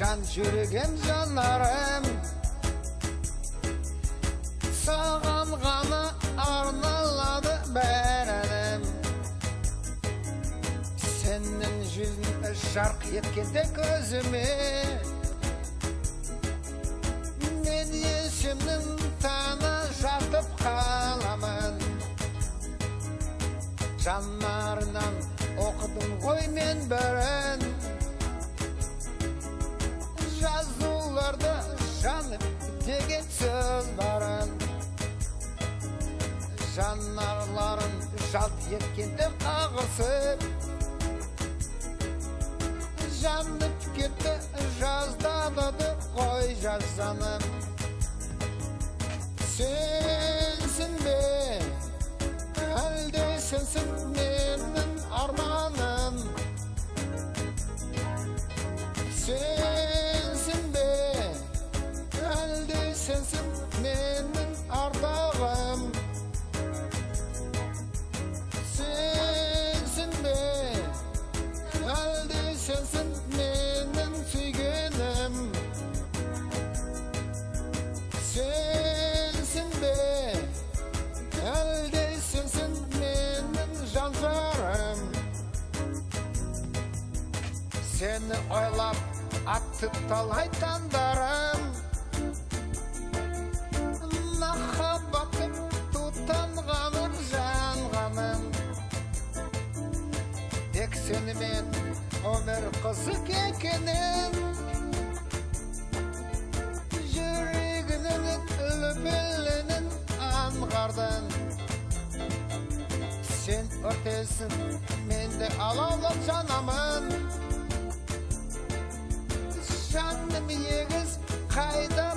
жан жүрегім жанарым, саған ғана арналады бәрінім. Сенің жүзің жарқ еткенде көзіме, мен есімнің таны жатып қаламын. Жанарынан оқыдым ғой мен бірін, жазуларды жанып деген сөз барын. Жанарларын жалт еткенде қағысып, жанып кетті жаздады ғой жазаным. Сенсің бе, әлде сенсің менің арманым? Сенсің бе, әлде сенсің менің ардағым? Сенсің бе, әлде сенсің менің сүйгенім? Сенсің бе, әлде сенсің менің жан-жарым? Сені ойлап атты талай таңдарым, махаббатым тұтанғаным, жанғаным. Тек сенімен өмір қызық екенін, жүрегінің лүпілінің аңғардым. Сен өртесің, мен де алаулап жанамын. Жаным егіз қайда